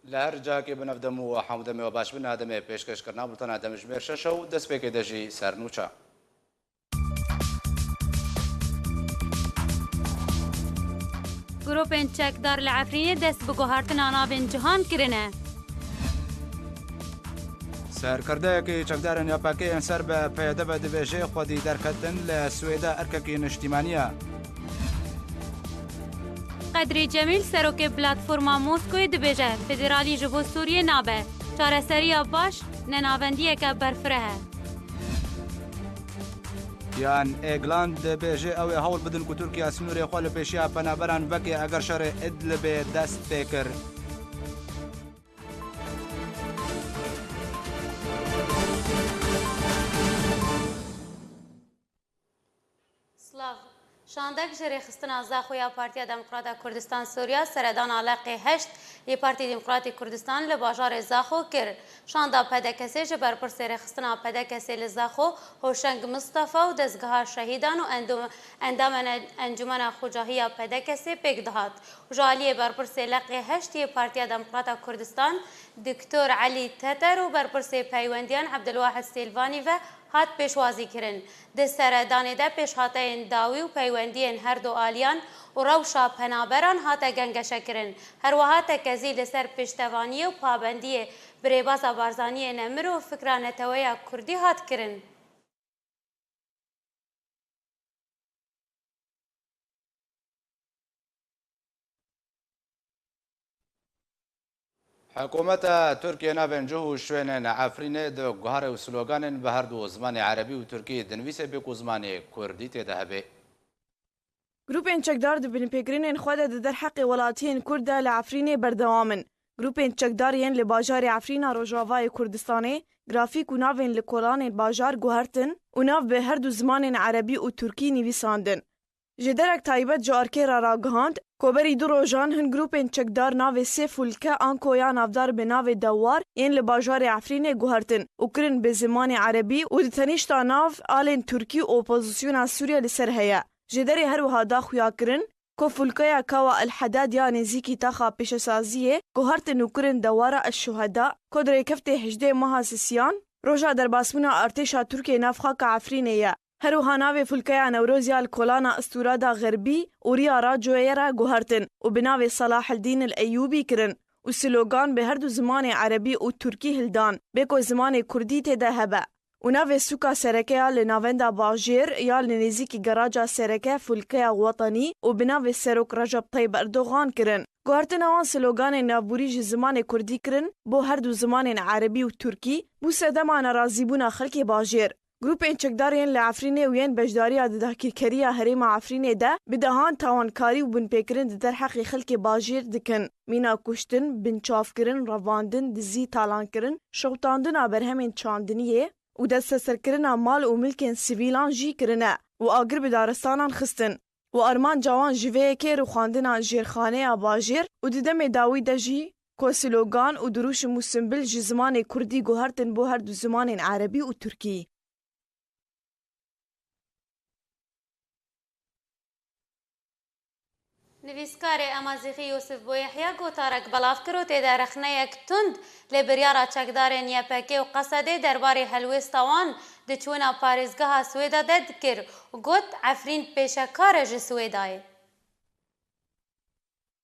لهر جاکی بنفدم و حمدم و باش بن آدم پیشکش کرنا بلتن آدم جمیر ششو دست پیک دجی سرنوچا گروپên çekdar li Efrînê dest bi guhartina navên cihan kirine. سرکردەیەکی چەکدارن یاپاکەیان سەر بە پێدە بە دەبێژەیە خودی دەرکەتن لە سوێدا ئەرکەکی نیشتیمانیە. قەدری جەمیل سەرۆکê پلاتفۆرما Moskoyê dibêje federalî ji bo Sûriyê nabe. Çareseriya baş nenavendiyeke berfireh e. یان ئێگلاند دەبێژێ ئەوێ هەوڵ بدن و تورکیا سنوورێ خۆ لە پێشیا پەنابەران بەکێ ئەگەر شەڕێ ئیدلبێ دەست پێ کرد. شاندک ji rêxistina Zaxoya Partiya Demokrata Kurdistan Sûriya seredana Leqê heşt yê Partî Demokratîk Kurdistan li bajarê Zaxo kir. Şanda PDKSê ji berpirsê rêxistina PDKSê li Zaxo Hoşeng Mustafa û dezgeha şehîdan û endamên Encumena Xucahiya PDKSê pêk dihat. Ji aliyê berpirsê Leqê heşt yê Partiya Demokrata Kurdistan Diktor Elî Teter û berpirsê peywendiyan Ebdilwahid Sêlvanî ve hat pêşwazî kirin. Di seredanê de pêşhateyên dawî û peywendiyên her du aliyan û rewşa penaberan hate gengeşekirin. Her wiha tekezî li ser pêştevaniyê û pabendiyê birêbaza Barzaniyê Nemir û fikra Neteweya Kurdî hat kirin. حکوومەتە تورکیە ناوێن جوه و شوێنên Efrînê di guharê û sloganên bi her du zimanê Erebî û Tirkî dinivîse bê ku zimanê Kurdî têde hebe. Grupên çekdar di binpêkirînên xwe de di derheqê welatiyên Kurd de li Efrînê berdewam in. Grupên çekdar yên li bajarê Efrîna Rojavayê Kurdistanê grafîk û navên li kolanên bajar guhertin û nav bi her du zimanên Erebî û Tirkî nivîsandin. Ji derek taybet ji arkêra ragihand, koberî du rojan hin grupên çekdar navê sê fulke an koya navdar bi navê Dewwar yên li bajarê Efrînê guhertin û kirin bi zimanê Erebî û di tenîşta nav alên Tirkî û opozisyona Sûriya li ser heye. Ji derê her wiha daxuya kirin ku fulkeya Kawa El Hedad ya nêzîkî taxa pêşesaziyê guhertin û kirin Dewwara Eşşuheda ku di rêkeftê 18 meha Sisiyan roja derbasbûna artêşa Tirkiyê navxaka Efrînê ye. Her wiha navê fulkeya Newrozya li kolana Isturada Xerbî û Rîya Racoyê re guhertin û bi navê Salaheddîn el Eyyûbî kirin û slogan bi her du zimanê Erebî û Tirkî hildan bê ku zimanê Kurdî têde hebe. û navê sûka serekeya li navenda bajêr ya li nêzîkî geraja sereke fulkeya Wetanî û bi navê Serok Recep Tayyip Erdogan kirin. Guhertina wan sloganên navbûrî ji zimanê Kurdî kirin bo her du zimanên Erebî û Tirkî bû sedema nerazîbûna xelkê bajêr. Grupên çekdar yên li Efrînê û yên bejdariya di dahkirkeriya herêma Efrînê de bi dehan tawankarî û binpêkirin di derheqê xelkê bajêr dikin. Mîna kuştin, binçavkirin, revandin, dizî talankirin, şewtandina berhemên çandiniyê û desteserkirina mal û milkên sivîlan jî kirine û agir bi daristanan xistin. û armanca wan ji vê yekê rûxandina jêrxaneya bajêr û di demê dawî de jî ku slogan û duruşên û simbil ji zimanê Kurdî guhertin bo her du zimanên Erebî û Tirkî. Nivîskarê Amazîxî Yûsif Bûyehya gotarek belav kir û têde rexneyek tund lê biryara çekdarên YPG û Qesedê derbarê helwêsta wan di çûna parêzgeha Swêda de dikir û got Efrîn pêşekar e ji Swêdayê.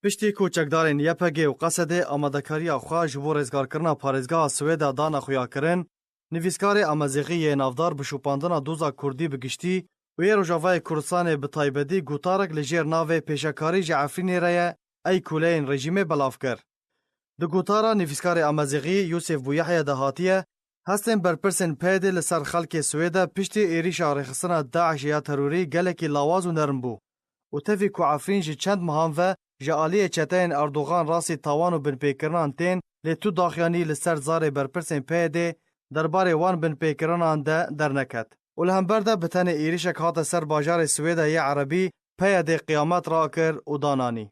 Piştî ku çekdarên YPG û Qesedê amadekariya xwe ji bo rêzgarkirina parêzgeha Swêda dana xuya kirin, nivîskarê Amazîxî yê navdar bi şûpandina doza Kurdî bi giştî û yê Rojavayê Kurdistanê bi taybetî gotarek li jêr navê pêşekarî ji Efrînê re ye ey kuleyên rejîmê belav kir. Di gotara nivîskarê Amazîxî Yûsif Bûyehya de hatiye, hestên berpirsên PYD li ser xelkê Swêde piştî êrişa rêxistina Daişê ya terorî gelekî lawaz û nerim bû. û tevî ku Efrîn ji çend mehan ve ji aliyê çeteyên Erdogan rasî tawan û binpêkirinan tên lê tu daxyanî li ser zarê berpirsên PYD derbarê wan binpêkirinan de derneket. û li hember de bi tenê êrişek hate ser bajarê Swêda yê Erebî PYD qiyamet rakir û dananî.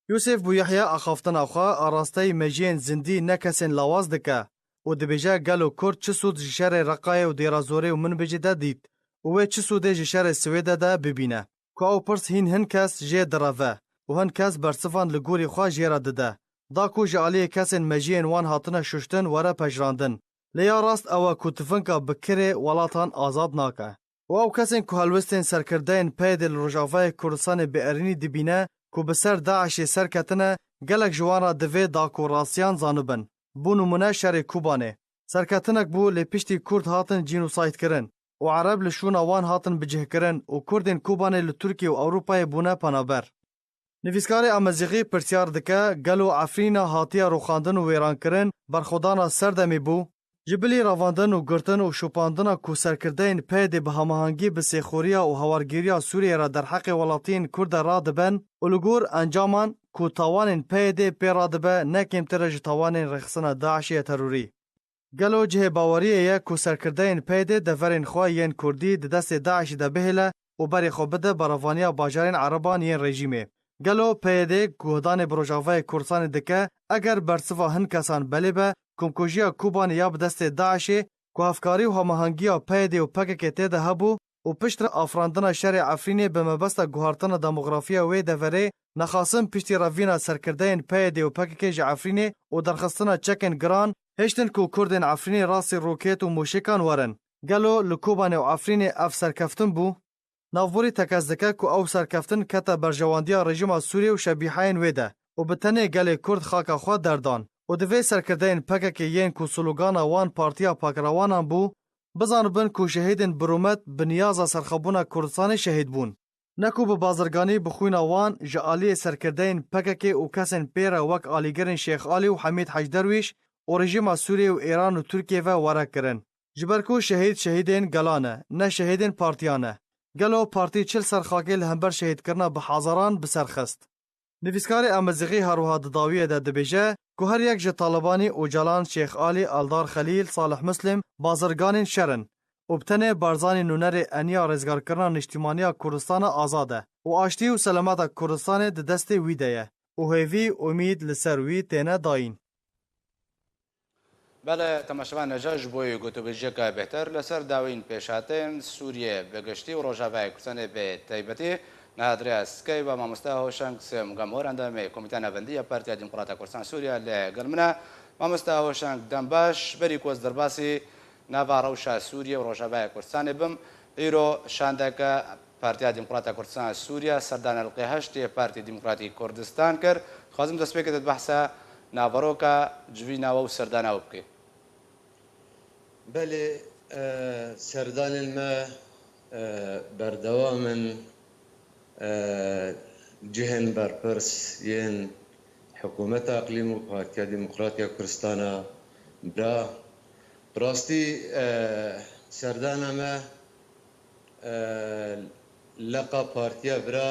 Yûsif Bûyehya axaftina xwe arasteyî mejiyên zindî ne kesên lawaz dike û dibêje gelo Kurd çi sûd ji şerê Reqayê û Dêrazorê û Minbicê de dît û wê çi sûdê ji şerê Swêde de bibîne. Ku ew pirs hin kes jê direve û hin kes bersifan li gorî xwe jê re dide دا ku ji aliyê kesên mejiyên wan hatine şuştin were pejrandin. Lê ya rast ew e ku tifinka bi kirê welatan azad nake. û ew kesên ku helwestên serkirdeyên PYD li Rojavayê Kurdistanê bi erînî dibîne ku bi ser Daişê serketine gelek ji wan re divê dakorastiyan zanibin. Bû numune şerê Kubanê. Serketinek bû lê piştî Kurd hatin cînosaytkirin û Ereb li şûna wan hatin bicihkirin û Kurdên Kubanê li Tirkiye û Ewropayê bûne penaber. Nivîskarê Amezîxî pirsiyar dike gelo Efrîna hatiye rûxandin û wêrankirin berxwedana Serdemê bû, ji bilî ravandin û girtin û şopandina ku serkirdeyên PYD bi hemahangî bi sêxuriya û hawargiriya Sûriyê re derheqê welatiyên Kurd de radibin û li gor encaman ku tawanên PYD pê radibe ne kêmtir e ji tawanên rêxistina Daişê terorî. Gelo cihê baweriyê ye ku serkirdeyên PYD deverên xwe yên Kurdî di destê Daişê de bihêle û berê xwe bide beravaniya bajarên Ereban yên rejîmê. Gelo PYD guhdanê bi Rojavayê Kurdistanê dike eger bersiva hin kesan belê be komkujiya Kubanê ya bi destê Daişê ku hevkarî û hemahangiya PYD û PKK têde hebû û piştre afirandina şerê Efrînê bi mebesta guhartina demografiya wê deverê nexasin piştî revîna serkirdeyên PYD û PKK ji Efrînê û derxistina çekên giran hêştin ku Kurdên Efrînê rastî roket û mûşekan werin. Gelo li Kubanê û Efrînê ev serkeftin bû. Navborî tekez dike ku ew serkeftin kete berjewandiya rejima Sûriye û şebîheyên wê de û bi tenê gelê Kurd xaka xwe derdan û divê serkirdeyên PKK yên ku slogana wan Partiya Pakrawanan bû bizanibin ku şehîdên birûmet bi niyaza serxebûna Kurdistanê şehîd bûn. Ne ku bi bazirganî bi xwîna wan ji aliyê serkirdeyên PKK û kesên pê re wek alîgerên Şêx Alî û Hemîd Hejderwîş û rejima Sûriye û Îran û Tirkiye ve were kirin. Ji ber ku şehîd şehîdên gelan e, ne şehîdên partiyan e. Gelo partî çil serxakê li hember şehîdkirina bi hezaran biserxist. Nivîskarê Amezîxî herwiha di dawiyê de dibêje ku her yek ji Talibanî Öcalan, Şêx Alî, Eldar Xelîl, Salih Muslim bazirganên şerin û bi tenê barzanî nûnerê eniya rêzgarkirina niştimaniya Kurdistana azad e û aştî û selameta Kurdistanê di destê wî de ye û hêvî umîd li ser wî têne dayîn. بله تماشاوان نجاج بوی گوتوبیجیکا بهتر لسر داوین پیشاتین سوریه بگشتی و روجاوای کردن به تایبەتی نهادری اسکی و مامۆستا هۆشنگ سێمگەم هۆرەندەمێ کۆمیتە ناوەندیە پارتیا دیموکراتە کوردستان سووریا لەگەڵ منە مامۆستا هۆشنگ دەم باش بەری کۆز دەرباسی ناوا ڕەوشە سووریە و ڕۆژاوای کوردستانی بم ئیرۆ شاندەکە پارتیا دیموکراتە کوردستان سووریا سەردانەڵقی هەشتێ پارتی دیموکراتی کوردستان کرد خوازم دەست پێکەوێت بەحسە ناوەڕۆکە جویناوە و سەرداناوە بکەیت. بله سردان ما بردوام جهن برپرس ین حکومت اقلیم و پارتیا دموکراتیا کردستان برا براستی سردان ما لقا پارتیا برا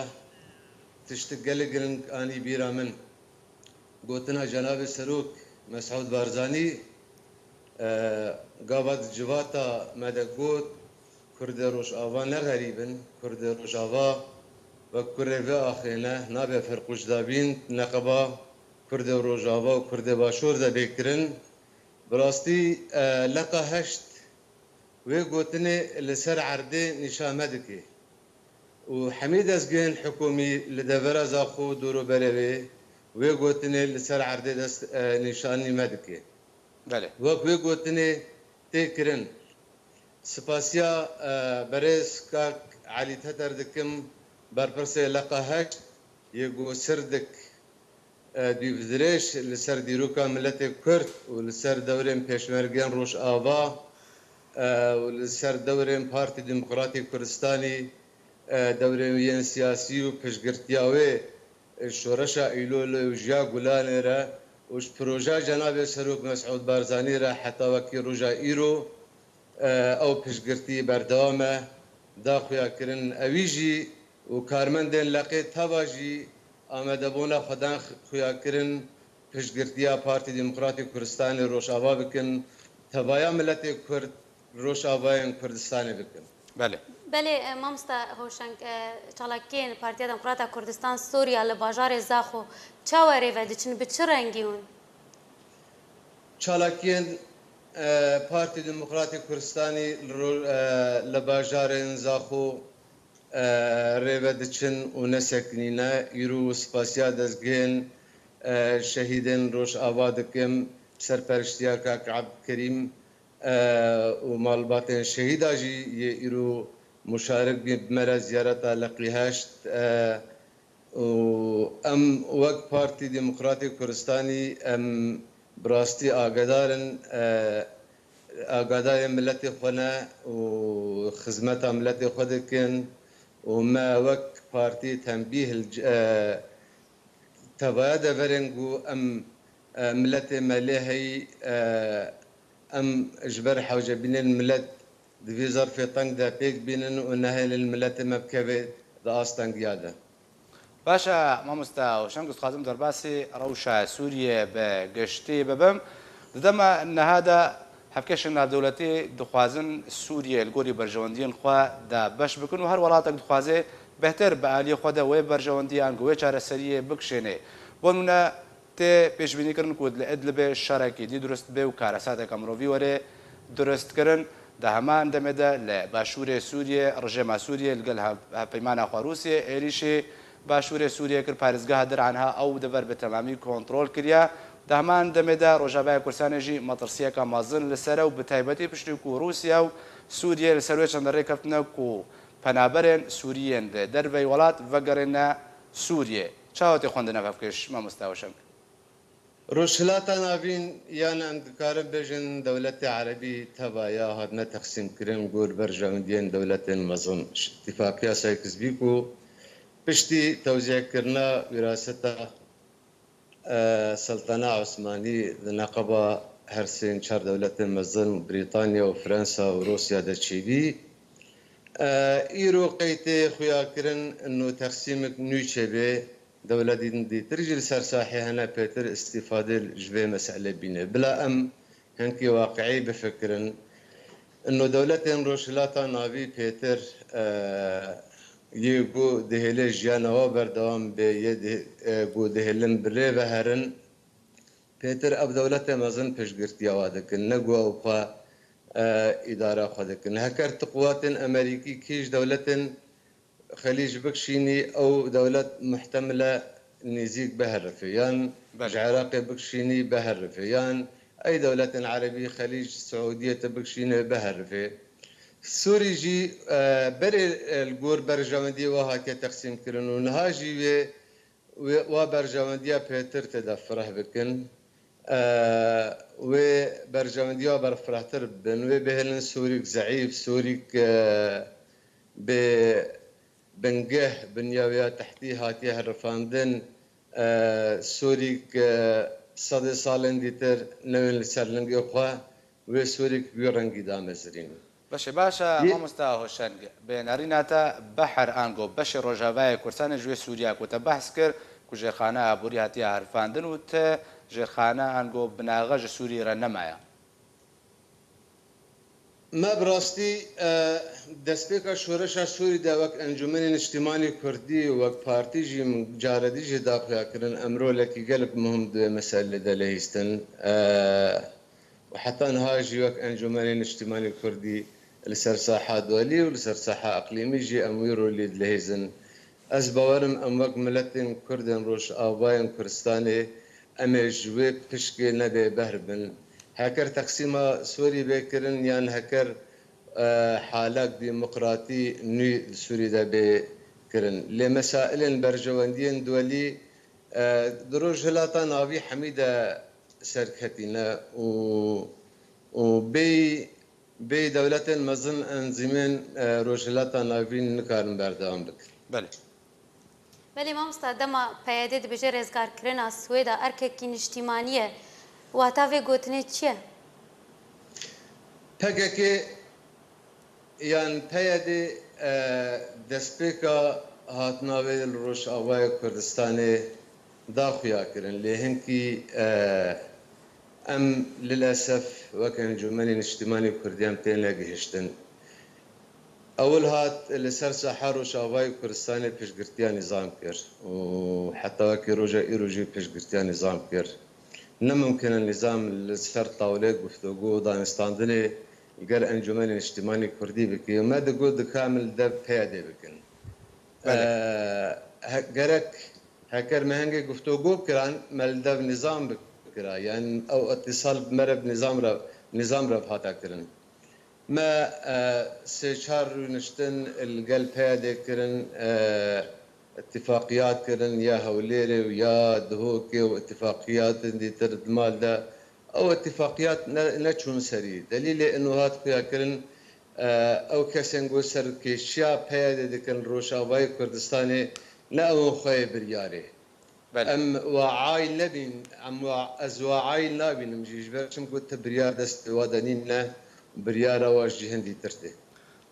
تشتغل گرنگ آنی بیرا من گوتنا جناب سروک مسعود بارزانی قابد جواتا مدقوت كرد روجاوا نغريبن كرد روجاوا وكرد آخرنا نابه فرقوش دابين نقبا كرد روجاوا وكرد باشور دا بكرن براستي لقا هشت ويقوتني لسر عرضي نشامدكي وحميد ازقين حكومي لدفر زاخو دورو بلوي ويقوتني لسر عرضي نشاني مدكي بله وقوی گوتنی تکرن سپاسیا برز کاک علی تدر دکم برپرسه لقا هک یگو سردک دیوزرش لسر دیروکا ملت کرد و لسر دورین پیشمرگین روش آوا و لسر دورین پارتی دموکراتی کردستانی دورین ین سیاسی و پشگرتیاوی شورشا ایلولو و جیا گلان را وش پروژه جناب سروک مسعود بارزانی را حتی وکی روژا ایرو او پشگرتی بردوامه دا خویا کرن اویجی و کارمندین لقی تواجی آمده بونا خدان خویا کرن پشگرتیا پارتی دموکراتی کردستان روشاوا بکن تبایا ملت کرد روشاوای کردستان بکن. بله بله مامستا هوشنگ چالاکین پارتیا دموکراتا کردستان سوریا لباجار زاخو چاوری و دچن به چه رنگیون؟ چالاکین پارتی دموکراتی کردستانی لباجار زاخو ریو دچن و نسکنینه ایرو سپاسیا دزگین شهیدین روش آبادکم سرپرشتیا کاک عبدالکریم و مالباتین شهید آجی یه ایرو مشارک بمرا زیارتا لقی هشت و ام وقت پارتی دموکراتی کردستانی ام براستی آگادار ملت خونه و خدمت ملت خود کن و ما وقت پارتی تنبیه تبايد فرنجو ام ملت ملهي ام اجبر حوجه بين الملت دفي ظرف طنق دا بيك بينن ونهي للملت مبكبه دا استنق ياده باشا مامۆستا و شەنگست خازم دەرباسی ڕەوشە سووریە بە گەشتی ببم دەدەمە نەهادا هەفکەشن ناودەوڵەتی دخوازن سووریە لەگۆری بەرژەوەندیان خوا دا بەش بکن و هەر وڵاتێک دخوازێ بهتر بە ئالی خۆدا وێ بەرژەوەندیان گوێ چارەسەریە بکشێنێ بۆ نمونە تێ پێشبینیکردن کو لە ئیدلبێ شەڕێکی دی دروست بێ و کارەساتێکە مرۆڤی وەرێ دروستکردن دا هەمان دەمێدا لە باشوورێ سووریە ڕژێما سووریە لەگەڵ هەپەیمانە خوا رووسیە ئێریشێ باشوورێ سووریە کرد پارێزگا دەرانها ئەو دەبەر بە تەمامی کۆنتڕۆل کردیا دا هەمان دەمێدا ڕۆژاوای کوردستانێژی مەترسیەکە مازن لەسەرە و بەتایبەتی پشتی و رووسیا و سووریە لەسەروێ چەندە ڕێکەوتنە و پەنابەرێن سووریێن لە دەربەی وڵات vەگەڕێنە سووریێ چاوەتی خوێندنە بکەش مامۆستا شەنگ روشلاتا نابین یان اندکارم بێژن دەولەتی عەرەبی تەبایا هاتنە تەقسیمکردن گۆر بەرژەوەندیان دەولەتێن مەزن اتفاقیە سایکسبیک و پشتی تەوزیعکردنە ویراسەتە سەلتەنە عوسمانی نەقەبە هەرسێن چار دەولەتێن مەزن بریتانیا و فرەنسا و رووسیا دەچیبی ئیرۆ قەیتێ خویاکردن و تەقسیمک نوی چێبێ دەولەتی دیترژی لەسەر ساحێ هەنا پێتر استیفادە ژبێ مەسئلە بینێ بلا ئەم هەنکی واقعی بفکرن ئەنۆ دەولەتێن ڕۆژهەڵاتە ناوی پێتر یەکگۆ دەهێلێ ژیانەوە بەردەوام بێ گۆ دەهێلن برێ بەهەرن پێتر ئەو دەولەتێ مەزن پشتگirتیاوا دەکەن نەگووە ئەوخوا ئیدارە خۆ دەکەن هەکەر تقواتن ئەمریکی کیش دەولەتن خەلیج بکشینی ئەو دەولەت محتەملە نزیک بەهەرفێ یان عێراقێ بکشینی بەهەرفێ یان ئەی دەولەتن عەرەبی خەلیج سعودیەتە بکشینێ بەهەرفێ سووریژی بەرێ گۆر بەرژەوەندی وا هاتیە تەقسیمکردن و نەهاژی وێ وا بەرژەوەندیە پێتر تێدا فرەح بکن وێ بەرژەوەندیە بەرفرەتر بن وێ بهێنن سووریک زەعیف سووریک بێ بنگه بنیاویا تحتی هاتیە هەرفاندن سووریک سەدە ساڵێن دیتر نەوێن لەسەر لەنگێ خوا وێ سووریک وێ ڕەنگی دامەزرین بەشێ باشە مامۆستا هۆشەنگ بێنەڕیناتە بەحر ئانگۆ بەشی ڕۆژاوای کوردستانە ژوێ سووریا کۆتە بەحس کرد کو ژێرخانە ئابووری هاتیە هەرفاندن و تە ژێرخانە ئانگۆ بناغەژ سووریرە نەمایە ما براستی دەستپێکە شۆرەشە سووریدا وەک ئەنجومەنی نیشتیمانی کوردی وەک پارتیژی جارەدیژی داخویاکردن ئەمرۆلێکی گەلک مهم دوێ مەسەلە دەلەهیستن وحتى نهاجي وەک ئەنجومەنی نیشتیمانی کوردی لەسەر ساحە دۆلی و لەسەر ساحە ئەقلیمیژی ئەمویرۆ لێ دلەهێزن ئەس باوەرم ئەم وەک ملەتین کوردن ڕۆژ ئاوایان کوردستانێ ئەمێ ژوێ پشکێ نەبێ بەهر بن هەکەر تەقسیمە سووری بێکردن یان هەکەر حالەک دیموقراتی نوێی سووریدا بێکردن لێ مەسائلên بەرژەوەندیên دووەلی درۆژ هەڵاتە ناوی حەمیدە سەرکەتینە و بێ دەولەتên mezin ئەنجومên ڕۆژهەڵاتە ناوین nikarin berdewam bikin. Belê mamosta dema peyedê dibêje rêzgarkirina Swêda erkekî niştîmanî ye wata vê gotinê çi ye? PKK yan peyedê destpêka hatnavê li Rojavayê Kurdistanê daxuya kirin lê hinkî em lilesef wek encûmenê niştimanî Kurdiyan tên negihiştin. Ewil hat li ser saha Rojavayê Kurdistanê piştgirtiya nîzam kir û heta wekî roja îro jî piştgirtiya nîzam kir. Nemimkin e nîzam li ser tawlê guftugû û danîstandinê gel encûmenê niştimanî Kurdî bike me digot dikamil dev peyedê bikin. Gerek هكر مهنگی گفتگو کران ملدف نظام بکرا يعني او اتصال بمرب نظام رب هاتا کرن ما سيشار نشتن القلب هذا كرن اتفاقيات كرن يا هوليري ويا دهوكي واتفاقيات دي ترد المال ده او اتفاقيات نتشون سري دليل انه هات قيا كرن او كسنگو سر كيشيا هذا دي كرن روشاواي كردستاني لا او خوي برياري ام وعاي لبين ام ازواعاي لابين مجيش باشم قلت بريار دست ودانين بريارة واجه هندي ترتي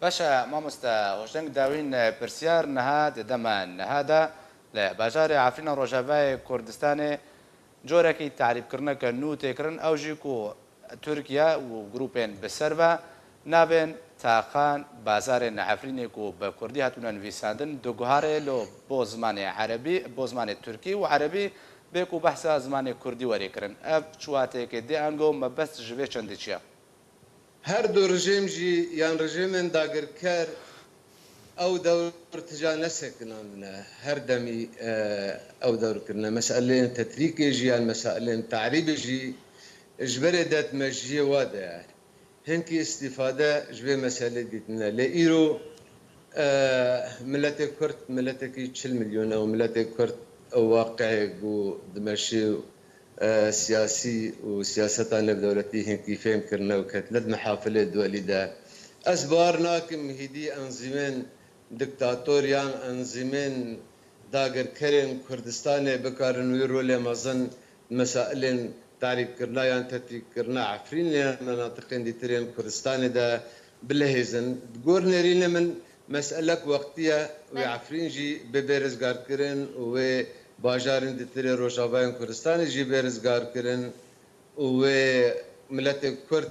باشا مامۆستا هۆشنگ داوین پرسیار نەهات دەمان نەهادا لە باژارێ عەفرینە ڕۆژاوای کوردستانê جۆرێکی تعریفکردنەکە نو تێکردن ئەو ژیک و تورکیا و گروپێن بەسەر بە نابێن تاقان بازارێن عەفرینێک و بە کوردی هاتوونە نویساندن دوگوهارێ لۆ بۆ زمانی عەرەبی بۆ زمانی تورکی و عەرەبی بێک و بەحسا زمانی کوردی وەرێکردن ئەف چواتێکێ دێ ئەنگۆ مەبەست ژوێ چەندی چییە؟ هر دو رژیم جی یان رژیمن داگرکر او دور تجا نسکناندنا هر دمی او دور کرنا مسئله تتریکی جی یان مسئله تعریب جی اجبر دات مجی واده هنکی استفاده جبه مسئله دیتنا لئیرو ملت کرد ملت کی 40 مليون او ملت کرد واقعي جو دمشي سياسي وسياستنا بدولتي هنكي فهم كرنا وكتلت محافل دولي دا أسبار ناكم هدي أنظمين دكتاتوريان أنظمين داگر كرن كردستان بكارن ويرو لمازن مسائل تعريف كرنا يعني تتريك كرنا عفرين لنا مناطقين دي ترين كردستان دا بلهزن تقول نرينا من مسألة وقتية وعفرين جي ببرزگار كرن و باجارên ditire Rojavayên Kurdistanê jî bêrizgar kirin û wê miletê Kurd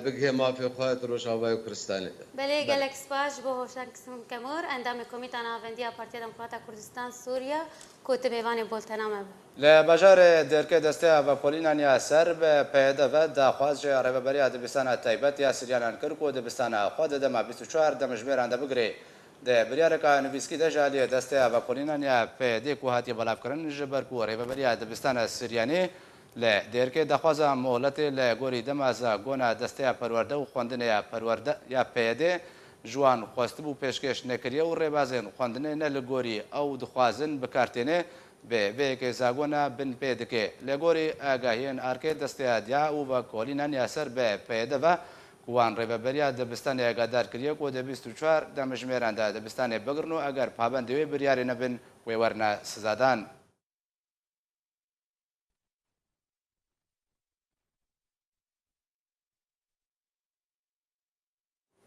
bigihê mafê xwe Rojavayê Kurdistanê de. Belê gelek spas ji bo hoşang kisim kemur endamê Komîta Navendiya Partiya Demokrata Kurdistan Sûriya ku tu mêvanê boltena me be. لە باژارê دێرکê desteya vepolinan ya ser bi peyde ve daxwaz ji rêveberiya dibistana taybet ya Siryanan kir ku dibistana xwe di dema 24 demijmêran de bigirê. د بریارێکا نویسکی دەژالیە دەستەیە بەپۆلینانیا پێدێک و هاتی بەڵاوکردن ji ber ku rêveberiya dibistana Siryanê لە دێرکê daxwaza moholetê li gorî demaza gona desteya perwerde û xwendinê perwerde ya peyedê ji wan xwestibû pêşkêş nekiriye û rêbazên xwendinê ne li gorî ew dixwazin bikartênê bê vêyekê zagona bin pê dike lê gorî agahiyên arkê desteya diya û vekolînaniya ser bê peyede ve وان رێبەبەریا دەبستانی ئاگادارکردیە و دە 24 دەمەژمێراندا دەبستانی بگرن و ئەگەر پابەندەوێ بریارێ نەبن وێ وەرنە سزادان.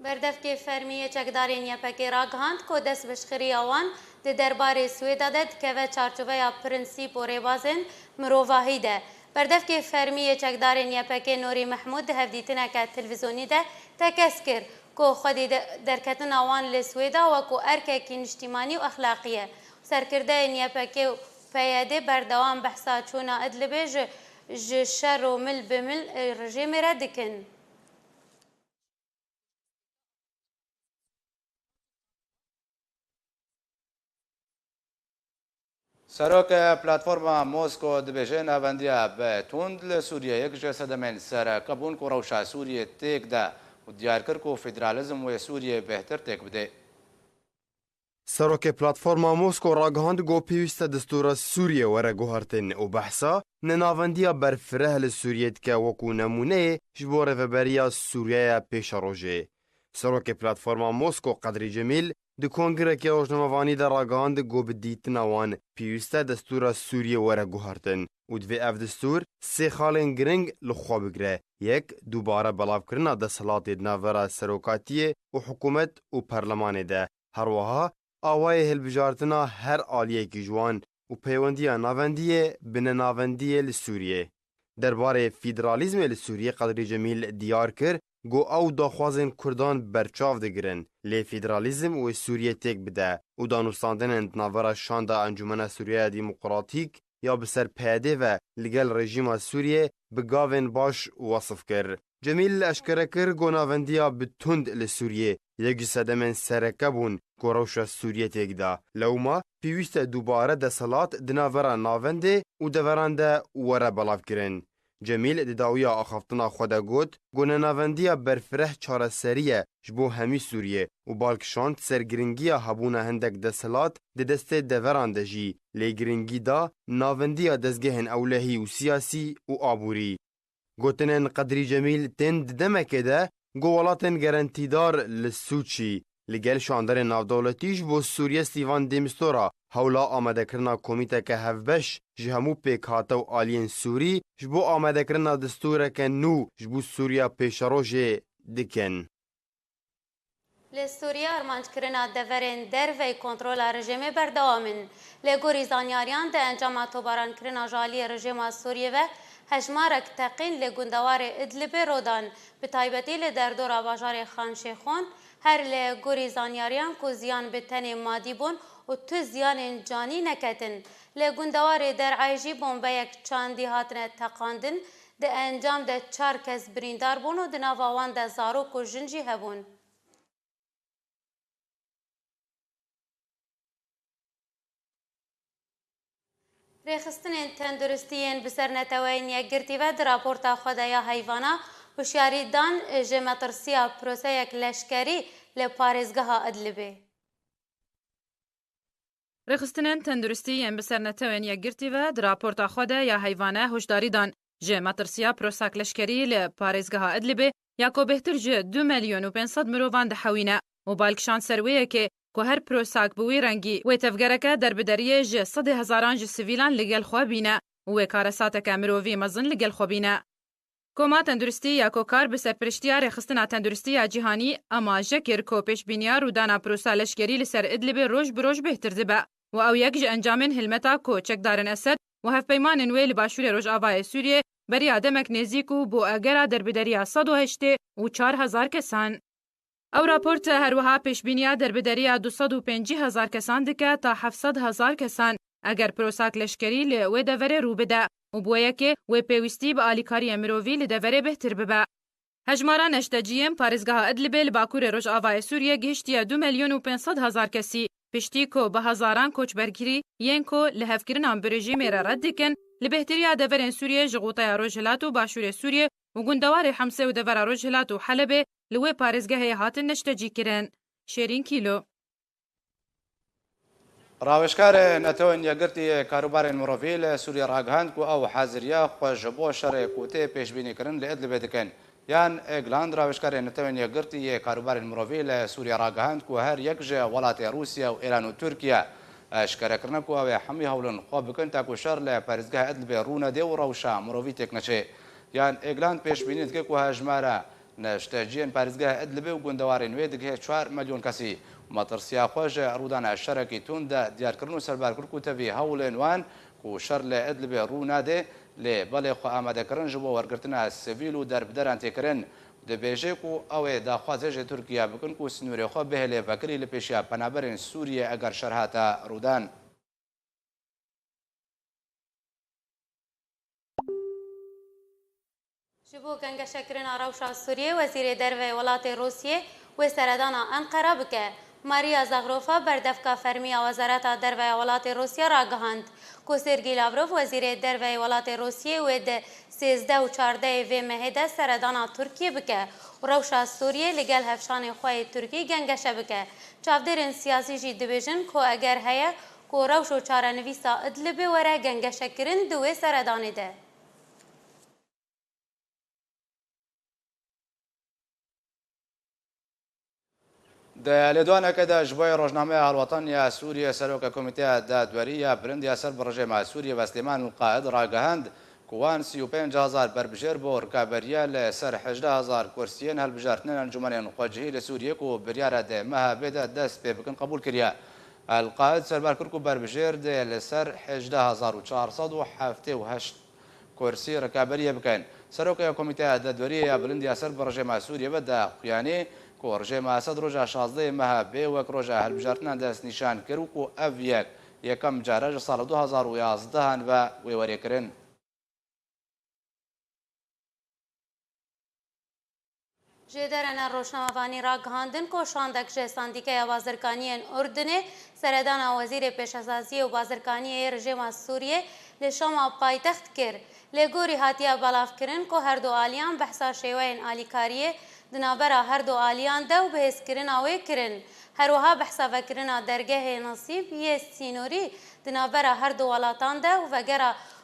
بەردەفکێ فەرمیە چەکدارên yepekê ragihand ku dest bişxiriya wan di derbarê Swêda de dikeve çarçoveya prinsîp û rêbazên mirovahî de. بەردەفکێ فەرمیە چەکدارên yepekê Nûrî Mehmûd di hevdîtineke televîzyonî de tekez kir ku xwedî derketina wan li Swêda weku erkekî niştîmanî û exlaqî ye. Serkirdeyên yepekê û PYD berdewam behsa çûna Idlibê ji şer û mil bi mil rejimê re dikin. سەرۆکە پلاتفۆرما مۆسکۆ دەبێژێ ناوەندیە بە توند لە سووریە یەک ژێ سەدەمێن سەرەکە بوون و ڕەوشا سووریە تێکدا و دیارکرد و فیدرالیزم وێ سووریە بهتر تێک بدێ. سەرۆکê platforma Mosko ragihand got pêwîst e destûra Sûriyê were guhartin û behsa nenavendiya berfireh li Sûriyê dike wekû nemûneyê ji bo rêveberiya Sûriyeya pêşa rojê. Serokê platforma Mosko Qedrî Cemîl di kongrekê rojnamevanî de ragihand got bi dîtina wan pêwîst e destûra Sûriyê were guhartin û divê ev destûr sê xalên giring li xwe bigire. Yek, dubare belavkirina desthilatê di navbera serokatiyê û hikûmet û perlemanê de. Her wiha awayê hilbijartina her aliyekî ji wan û peywendiya navendiyê bi nenavendiyê li Sûriyê. Derbarê fîderalîzmê li Sûriyê Qedrî Cemîl diyar kir got ew daxwazên Kurdan berçav digirin lê fîderalîzm wê Sûriyê têk bide û danûstandinên di navbera şanda Encûmena Sûriya Dîmokratîk ya bi ser PYD ve li gel rejîma Sûriyê bi gavên baş wasif kir. Cemîl eşkere kir got navendiya bi tund li Sûriyê yek ji sedemên sereke bûn ku rewşa Sûriyê têk da. Lewma pêwîst e dubare deselat di navbera navendê û deveran de were belavkirin. Cemîl di dawiya axaftina xwe de got ku nenavendiya berfireh çareserî ye ji bo hemî Sûriyê û balkişand sergiringiya hebûna hindek deselat di destê deveran de jî lêgiringî da navendiya dezgehên ewlehî û siyasî û aborî. Gotinên Qedrî Cemîl tên di demekê de got welatên gerentîdar li Sûçî li gel şanderên navdewletî ji bo Sûriye Stîvan de Mistura hewla amedekirina komîteke hevbeş ji hemû pêkhate û aliyên Sûrî ji bo amedekirina distûreke nû ji bo Sûriya pêşerojê dikin. Li Sûriye armanckirina deverên dervey kontrola rejimê berdewam in. Lê gorî zanyariyan de encama tobarankerina jaliyê rejima Sûriye ve hejmarek teqîn li gundewarê Idlibê rodan, bi taybetî li derdora bajarê Xan Şêxûn, her li gorî zanyariyan ku ziyan bi tenê madî bûn û tu ziyanên canî neketin. Li gundewarê Dereyê jî bombeyek çandî hatine teqandin, di encam de 4 kes birîndar bûn û di nava wan de zarok û jin jî hebûn. Rêxistinên tenduristiyên bi ser neteweyên yekgirtî ve di raporta xwedeya heyvana hişyarî dan ji metirsiya proseyek leşkerî li parêzgeha Idlibê. Rêxistinên tenduristî yên bi ser netewên yekgirtî ve di raporta xwe de ya heyvane hişdarî dan ji metirsiya prosak leşkerî li parêzgeha Idlibê ya ku bêhtir ji 2 milyon û 500 mirovan dihewîne û balkişan ser wê yekê ku her prosak bi wî rengî wê tevgereke derbideriyê ji sedê hezaran ji sivîlan li gel xwe bîne û wê karesateke mirovî mezin li gel xwe bîne. Koma tenduristî ya kokar bi serpiriştiya rêxistina tenduristiya cîhanî amaje kir ku pêşbîniya rûdana prosa leşkerî li ser Idlibê roj bi roj bêhtir dibe û ew yek ji encamên hilmeta ku çekdarên Esed û hevpeymanên wê li başûrê Rojavayê Sûriyê beriya demek nêzik û bo egera derbideriya 108 û 4000 kesan. Ew raporte her wiha pêşbîniya derbideriya 250,000 kesan dike ta 700,000 kesan eger prosak leşkerî li wê deverê rû bide û bu yekê wê pêwîstî bi alîkariya mirovî li deverê bêhtir bibe. Hejmara neşteciyên parêzgeha Idlibê li Bakurê Rojavayê Sûriyê gihîştiye 2 milyon û 500,000 kesî piştî ku bi hezaran koçbergirî yên ku li hevkirinan bi rejîmê re red dikin li bêhtiriya deverên Sûriyê ji Qutaya Rojhilat û Başûrê Sûriyê û gundewarê Hemsê û devera Rojhilat û Helebê li wê parêzgehê hatin neştecî kirin. Şêrîn Kîlo. Rawişkarên netewên yekgirtî karûbarên mirovî li Sûriye ragihand ku ew heziriya xwe ji bo şerê ku tê pêşbînîkirin li Idlibê dikin. Yan Egland rawişkarên netewên yekgirtî karûbarên mirovî li Sûriye ragihand ku her yek ji welatê Rûsya û Îran û Tirkiye eşkerekirine ku ew ê hemî hewlin xwe bikin ta ku şer li parêzgeha Idlibê rû nede û rewşa mirovî têk neçe. Yan Egland pêşbînî dike ku hejmara neşteciyên parêzgeha Idlibê û gundewarên wê digihe 4 milyon kesî. مەترسیا خۆ ji rûdana şerekî tund de diyarkirin û serbarkirin ku tevî hewlên wan ku şer li Idlibê rû nade lê belê xwe amadekirin ji bo wergirtina sivîl û derbideran têkirin dibêje ku ew ê daxwazê ji Tirkiye bikin ku sinûrê xwe bihêlê vekirî li pêşiya penaberên Sûriye eger şer hata rûdan. Ji bo gengeşekirina rewşa Sûriyê Wezîrê Derve Welatê Rûsyê wê seredana Enqera bike. Maria Zagrova berdevka fermiya Wezareta Derveya Welatê Rûsya ragihand ku Sergî Lavrov Wezîrê Derveya Welatê Rûsyê wê di 13 û 14 vê mehê de seredana Tirkiye bike û rewşa Sûriyê li gel hevşanê xwe yê Tirkî gengeşe bike. Çavdêrên siyasî jî dibêjin ku eger heye ku rewş û çarenivîsa Idlibê were gengeşekirin di wê seredanê de. Di lêdwaneke de ji bo Rojnameya Halwataniya Sûriye Seroka Komîteya Dadweriya Birindiya ser bi rejima Sûriye ve Slêman Qaid ragihand ku wan 35,000 berbijêr bo rikaberiya li ser 18,000 kursiyên hilbijartinên encûmenên xwecihî li Sûriyê ku biryara de meha bê de dest pê bikin qebûl kiriye. Qaid serbar kir ku berbijêr de li ser 18,478 kursî rikaberiye bikin. Serokaya Komîteya Dadweriya Birindiya ser bi rejima Sûriye ve de xuyanî ku rejima Esed roja 16 meha bê wek roja hilbijartinan dest nîşan kir û ku ev yek yekem care ji sala 2011 ve wê werêkirin. جدرنا روشنوانی را گهاندن کو شاندک جه ساندیکه بازرگانی اردنه سردان وزیر پیشاسازی و بازرگانی رژیم سوریه لشام پایتخت کر لگوری هاتیا بلاف کرن کو هر دو آلیان بحثا شیوین آلیکاریه دنابرا هر دو آلیان دو بحث کرن آوی کرن هروها بحثا وکرنا درگه نصیب یه سینوری دنابرا هر دو ولاتان دو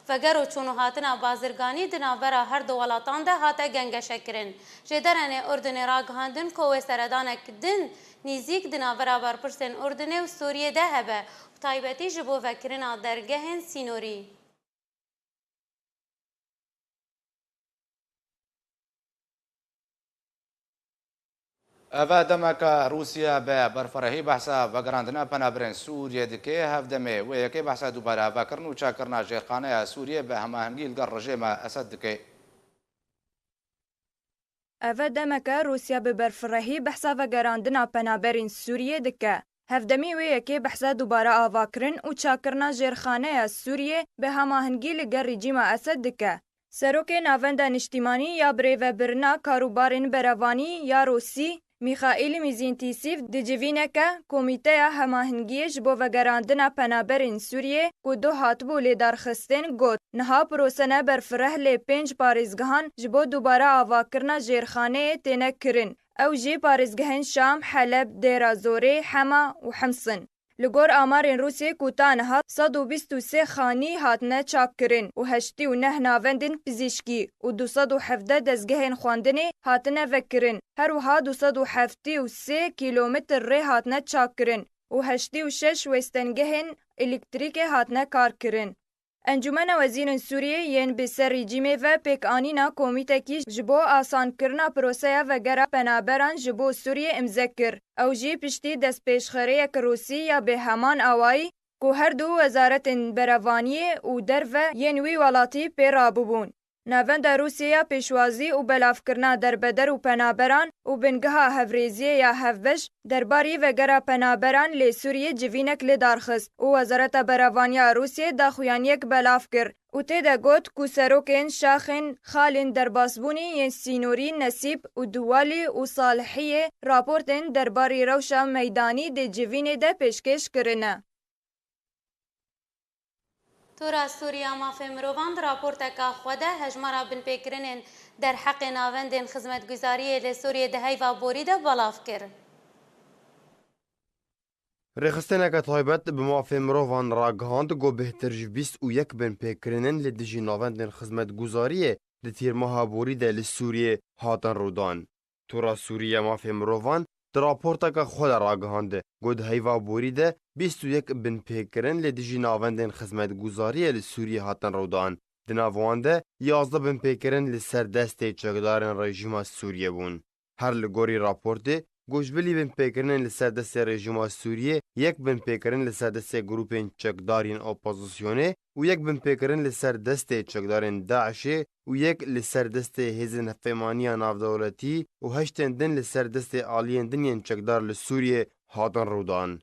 وگرو چونو هاتنا بازرگانی دنابرا هر دو ولاتان ده هاته گنگشه کرن جدرن اردن را گهاندن کو سردانک دن نیزیک دنابرا برپرسن اردن و سوریه ده هبه و تایبتی جبو وکرنا درگه سینوری ئەڤە دەمەکە رووسیا بە بەرفەرەهی بەحسا بەگەڕاندنا پەنابرێن سووریە دکێ هەفدەمێ وەیەکەی بەحسا دووبارە ئاڤاکردن و چاکردنا ژێرخانەیە سووریە بە هەماهەنگی لەگەڵ ڕژێمە ئەسەد دکێ. ئەڤە دەمەکە رووسیا بە بەرفەرەهی بەحسا بەگەڕاندنا پەنابەرین سووریە دکە. هەفدەمی وەیەکەی بەحسا دووبارە ئاڤاکردن و چاکردنا ژێرخانەیە سووریە بە هەماهەنگی لەگەڵ ڕیجیمە ئەسەد دکە. سەرۆکê navenda niştîmanî ya birêvebirina karûbarên berevانî ya Rûsî Mîxaîl Mîzîntîsîv di civîneke Komîteya Hemahengiyê ji bo vegerandina penaberên Sûriyê ku du hatibû lêdarxistin got niha prosene berfireh lê 5 parêzgehan ji bo dubare avakirina jêrxaneyê têne kirin. Ew jî parêzgehên Şam, Heleb, Dêra Zorê, Hema û Himsin. Li gor amarên Rûsyê ku ta niha 123 xanî hatine çakkirin û 89 navendên pizîşkî û 217 dezgehên xwendinê hatine vekirin. Her wiha 273 kîlometr rê hatine çakkirin û 86 wêstengehên elektrîkê hatine karkirin. Encûmena Wezîrên Sûriyê yên bi ser rejîmê ve pêkanîna komîtekî ji bo asankirina proseya vegera penaberan ji bo Sûriyê imze kir. Ew jî piştî destpêşxereyek Rûsî ya bê heman awayî ku her du wezaretên berevaniyê û derve yên wî welatî pê rabûbûn. Navenda Rûsyaya pêşwazî û belavkirina derbeder û penaberan û bingeha hevrêziyê ya hevbeş derbarî vegera penaberan lê Sûriyê civînek lê darxist û Wezareta Berevaniya Rûsyê daxuyaniyek belav kir û tê de got ku serokên şaxên xalên derbasbûnî yên Sînorî, Nesîb û Duwalî û Salihiyê raportên derbarî rewşa meydanî dê civînê de pêşkêş kirine. Tora Sûriya mafê mirovan di raporteka xwe de hejmara binpêkirinên derheqê navendên xizmetguzariyê lê Sûriyê di heyva borî de belav kir. Rêxistineke taybet bi mafê mirovan ragihand got bêhtir ji 21 binpêkirinin li dijî navendên xizmetguzariyê di tîrmeha borî de li Sûriyê hatin rûdan. Tora Sûriya mafê mirovan di raporteka xwe de ragihand got heyva borî de 21 binpêkirin li dijî navendên xizmetguzariyê li Sûriyê hatin rûdan. Di nav wan de 11 binpêkirin li ser destê çekdarên rejîma Sûriyê bûn. Her li gorî raportê goşbilî binpêkirinên li ser destê rejîma Sûriyê, yek binpêkirin li ser destê grûpên çekdarên opozisyonê û yek binpêkirin li ser destê çekdarên Daişê û yek li ser destê hêzên hevpêmaniya navdewletî û heştên din li ser destê aliyên din yên çekdar li Sûriyê hatin rûdan.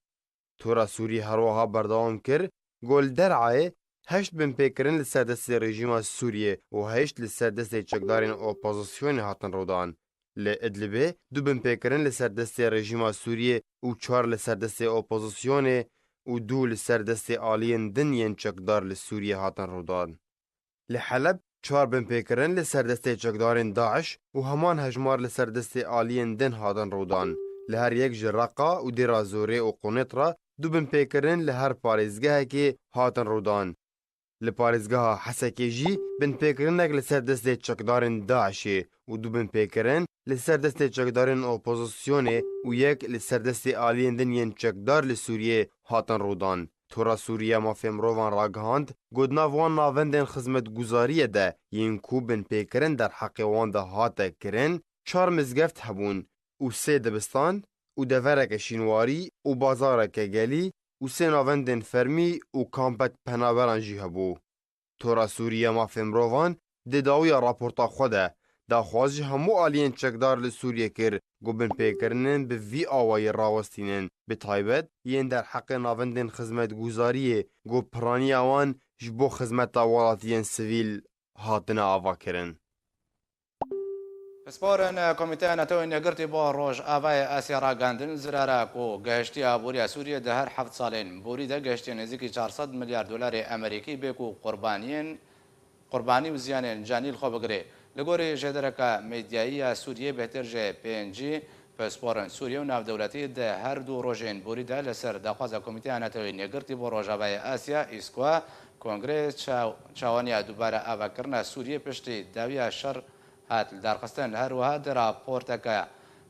Tora Sûrî her wiha berdewam kir, got li Dereyê 8 binpêkirin li ser destê rejîma Sûriyê û 8 li ser destê çekdarên opozisyonê hatin rûdan. Li Idlibê 2 binpêkirin li ser destê rejîma Sûriyê û 4 li ser destê opozisyonê û 2 li ser destê aliyên din yên çekdar li Sûriyê hatin rûdan. Li Heleb 4 binpêkirin li ser destê çekdarên Daeş û heman hejmar li ser destê aliyên din hatin rûdan. Li her yek ji Reqa û Dêra Zorê û Qunêtra 2 binpêkirin li her parêzgehekê hatin rûdan. Li parêzgeha Hesekê jî binpêkirinek li ser destê çekdarên Daişê û 2 binpêkirin li ser destê çekdarên opozisyonê û yek li ser destê aliyên din yên çekdar li Sûriyê hatin rûdan. Tora Sûriya mafê mirovan ragihand got nav wan navendên xizmetguzariyê de yên ku binpêkirin derheqê wan de hate kirin 4 mizgeft hebûn û 3 dibistan û devereke şînwarî û bazareke gelî û 3 navendên fermî û kampek penaberan jî hebû. Tora Sûriya mafê mirovan dê dawiya raporta xwe de daxwaz ji hemû aliyên çekdar li Sûriyê kir got binpêkirinin bi vî awayî rawestînin bi taybet yên derheqê navendên xizmetguzariyê got piraniya wan ji bo xizmeta welatiyên sivîl hatine avakirin. سپۆرن کۆمیتە نەتەوەی نێگرتی بۆ ڕۆژ ئاوای ئاسیا ڕاگەاندن زرارە و گەشتی ئابووری سووریە دە هەر 7 ساڵین بوری دەگەشتی نزیکی 400 میلیارد دلاری ئەمریکی بێک و قوربانی و زیانێن جانیل خۆ بگرێ لە گۆری ژێدەرەکە میدیاییە سووریە بهتر ژێ پێنجی پسپۆرن سووریە و ناودەوڵەتی دە هەردوو ڕۆژێن بوریدا لەسەر داخوازە کۆمیتەیە نەتەوەی نێگرتی بۆ ڕۆژاوای ئاسیا ئیسکوا کۆنگرێس چاوەنیا دووبارە ئاواکردنە سووریە پشتی داویە شەڕ هات دارخستن هەروەها راپۆرتەکە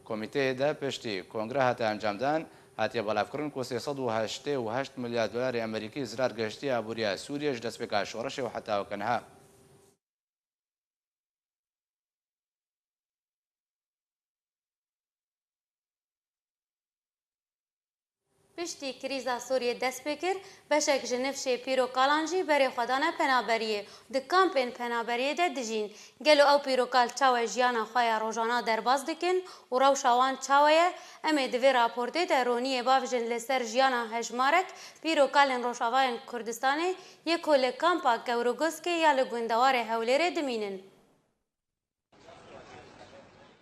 کۆمیتەیەدا پشتی کۆنگرە هاتە ئەنجامدان هاتیە بەڵافکردن و 388 میلیارد دلاری ئەمریکی زرار گەشتی ئابووریە سووریەش دەست پێکا شۆڕەشێ و حتاوەکەنها پشتی کریزا سوریە دەست پێ کرد بەشێک ji nifşê pîrokalan jî berê xwedana penaberiyê di kampên penaberiyê de dijîn gelo ew pîrokal çawe jiyana xwe ya rojana derbas dikin û rewşa wan çawe ye em ê di vê raportê de roniyê bav jin li ser jiyana hejmarek pîrokalên Rojavayên Kurdistanê yê ku li kampa Gewrogozkê ya li gundewarê Hewlêrê dimînin.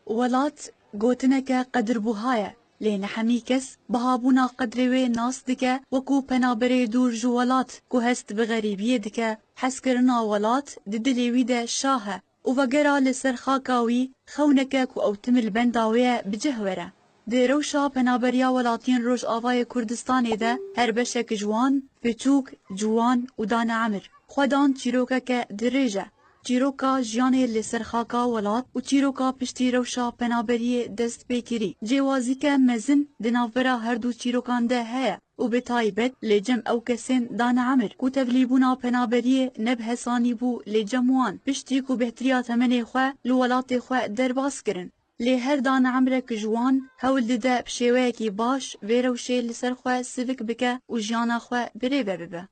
Welat gotineke qedirbûha ye. lê nehemî kes bihabûna qedrê wê nas dike wekû penaberê dûr ji welat ku hest bi xerîbiyê dike hezkirina welat di dilê wî de şah e û vegera li ser xaka wî xewneke ku ew tim li benda wê ye bi cih were. Di rewşa penaberiya welatiyên Rojavayê Kurdistanê de her beşek ji wan biçûk, ciwan û dane emir xwedan çîrokeke dirêj e. Çîroka jiyanê li ser xaka welat û çîroka piştî rewşa penaberiyê dest pê kirî. Cêwazîke mezin di navbera her du çîrokan de heye û bi taybet lê cem ew kesên dane emir ku tevlîbûna penaberiyê ne bi hesanî bû lê cem wan piştî ku bêhteriya temenê xwe li welatê xwe derbas kirin. Lê her dane emrek ji wan hewl dide bi şêweyekî baş vê rewşê li ser xwe sivik bike û jiyana xwe birêve bibe.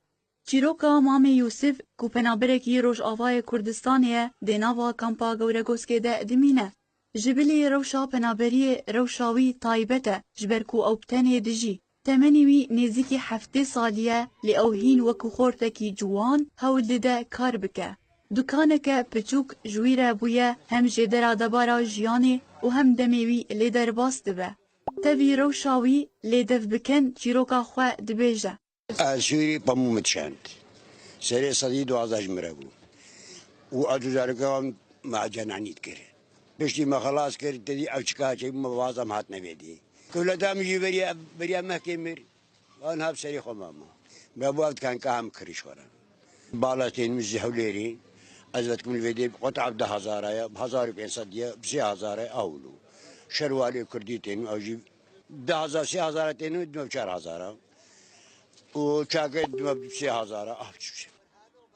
Çîroka Mamê Yusif ku penaberekî Rojavayê Kurdistanê ye dê nava kampa Gewregozkê de dimîne. Ji bilî rewşa penaberiyê rewşa wî taybet e ji ber ku ew bi tenê dijî. Temenî wî nêzîkî 7 salî ye lê ew hîn wekû xortekî ciwan hewl dide kar bike. Dukaneke piçûk ji wî re bûye hem jêdera debara jiyanê û hem demê wî lê derbas dibe. Tevî rewşa wî lê dev bikin çîroka xwe dibêje. سوری پامو متشاند سری صدی 12 مره بود و ادوزارگا معجنانیت کرد بشتی ما خلاص کرد دیدی اوچکا چه موازم هات نمیدی کل دام یی بریا محکمه آن هب سری خماما بابات کان کام کریش ورن بالاتین مزهولری ازتكم الفيديو قطع 10,000 1500 يا 3000 اولو شروالي كرديتين او جي 10,000 3000 تين 4000 و چاکت دو 3000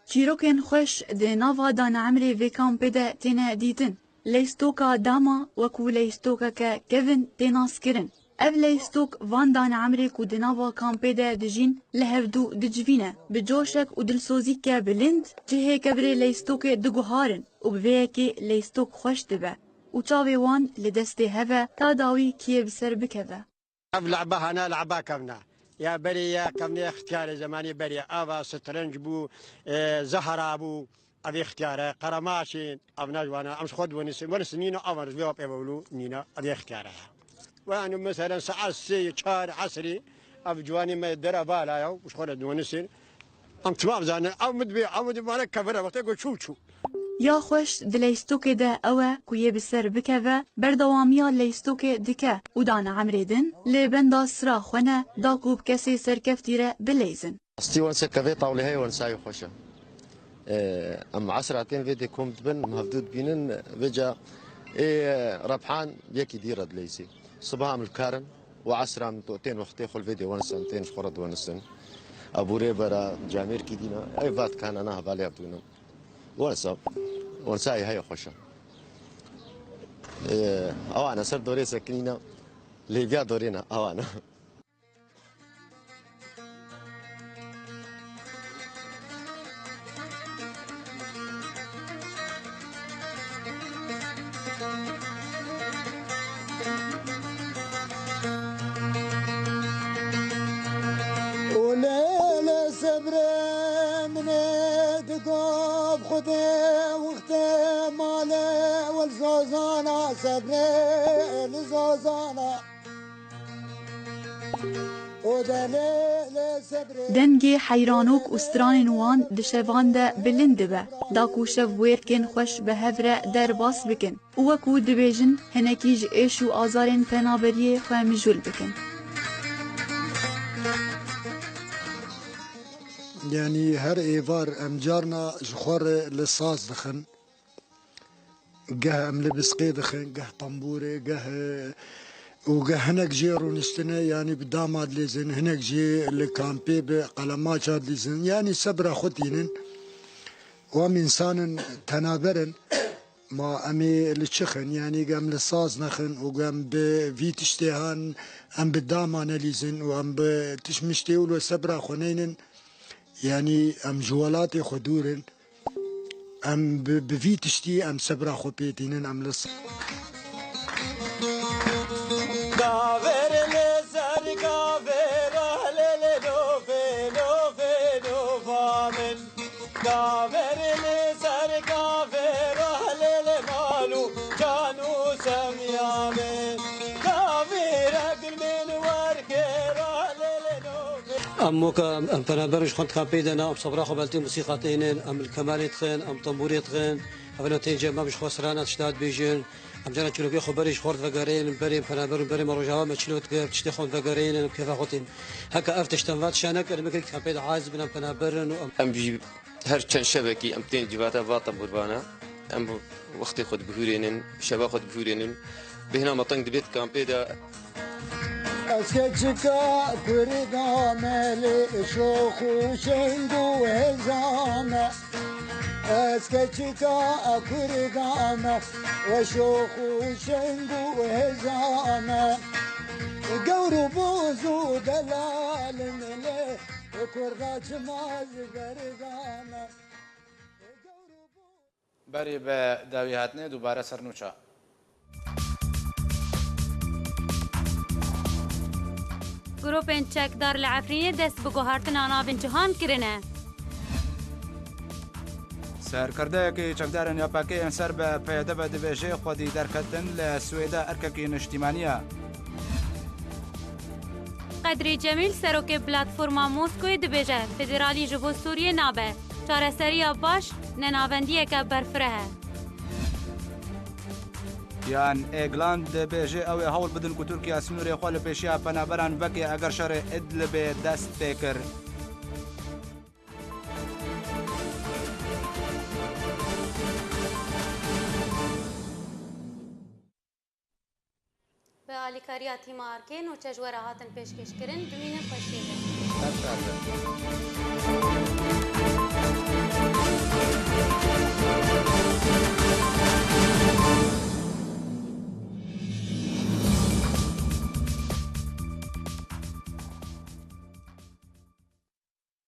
چیروکن خوش د ناوا دان عمري وی کامپ ده تنه دیدن لیستوکا داما وکو لیستوکا که کوین تناس کرن اف لیستوک وان دان عمري کو د ناوا کامپ ده دجین لهفدو دجوینه بجوشک و دلسوزی که بلند جهه کبری لیستوک دگوهارن و بویکی لیستوک خوش دبه و چاوی وان لدسته هفه تا داوی کیه بسر بکوه لعبه هنا لعبه كمنا يا بري يا كمني اختيار زماني بري افا سترنج بو زهرا بو ابي اختياره قرماشين ابناج وانا امش خد ونسنينا امر بيوب يبولو نينا ابي اختيارها وانا مثلا ساعه سي شهر عصري اب جواني ما درا بالا يو مش خد ونسن ام تمام زان امد مالك كبره وقت يقول شو یا خوش د لیستوک ده اوه کویه بسر بکوه بردوامیا لیستوک دکه او دانه عمریدن لبندا سرا خونه دا کوب کسی سرکفتیره بلیزن استي ونسا كافي طاولي هاي ونساي خوشة ام 10 فيديو كوم تبن مهدود بينن بجا ربحان بيكي ديرد ليسي صباح من الكارن و10 من توتين وقتي خل فيديو ونسا 200 خرد ونسن ابو ريبرا جامير كيدينا اي فات كان انا بالي ابدونا ونساي هاي خوشة اوانا سر دوري سكنينا ليبيا دورينا اوانا خده وقته ماله والزوزانه صبره لزوزانه دنگی حیرانوک استران وان دشوان ده بلند به داکو شف ویرکن خوش به هفره در باس بکن وکو دبیجن هنکیج ایش و آزارن پنابریه خواهمجول بکن. يعني هر ايفار امجارنا جخور لصاص دخن قه ام لبس قيدخن قه طنبوري قه وقه هناك جيرو نستنى يعني بداماد ليزن هناك جي لكامبي بقلمات شاد ليزن يعني سبرا خطينن وام انسان تنابرن ما امي لتشخن يعني قام لصاص نخن وقام بفيتشتيهان ام بدامان ليزن وام بتشمشتي ولو سبرا خنينن يعني ام جوالاتي خدورن ام بفيتشتي ام سبرا خو بيتينن ام لص كافر لسر كافر اهل لوفي لوفي لوفامن كافر لسر كافر اهل مالو كانوا سميامن كافر اقل من وركر اهل لوفي اموك ام بنابرج خنت كابيدنا ام صبراخ بلتي موسيقى تينن ام الكمالي تخن ام طنبوري تخن افنو تيجي ما مش خسرانه تشتاد بيجن ام جانا تشلو خبريش خورد فقارين بري بنابر بري مروجاوا ما تشلو تشتي خون فقارين كيف اخوتين هكا افتشتنفات شانك المكل كابيد عايز بنا بنابرن ام بي هر چند شبكي ام تين جواتا فاطا بربانا ام وقتي خود بهورينن شباب خود بهورينن بهنا مطنق دبيت كامبيدا اسكتشكا كوريدا مالي شوخو شنقو هزامة اسكتشكا كوريدا مالي وشوخو شنقو هزامة قورو بوزو دلال ملي وكرغاش ماز برغامة بری به داوی هاتنه دوباره سرنوچه گروپên çekdar li Efrînê dest bi guhartina navên cihan kirine. سەرکردەیەکی چەکدارن یاپاکەیان سەر بە پێدە بە دەبێژێ خودی دەرکەتن لە سوێدا ئەرکێکی نیشتیمانیە. قەدری جەمیل سەرۆکê پلاتفۆرما Moskوê dibêje federalî ji bo Sûriyê nabe. Çareseriya baş nenavendiyeke berfireh e. یان ئێگلان دەبێژێ ئەوێ هەوڵ بدن و تورکیا سنوورێ خۆ لە پێشیا پەنابەران بەکێ ئەگەر شەڕێ ئیدلبێ دەست پێ کرد. Bi alîkariya tîma Arken û çejwera hatin pêşkêşkirin bimînin xweşiyê.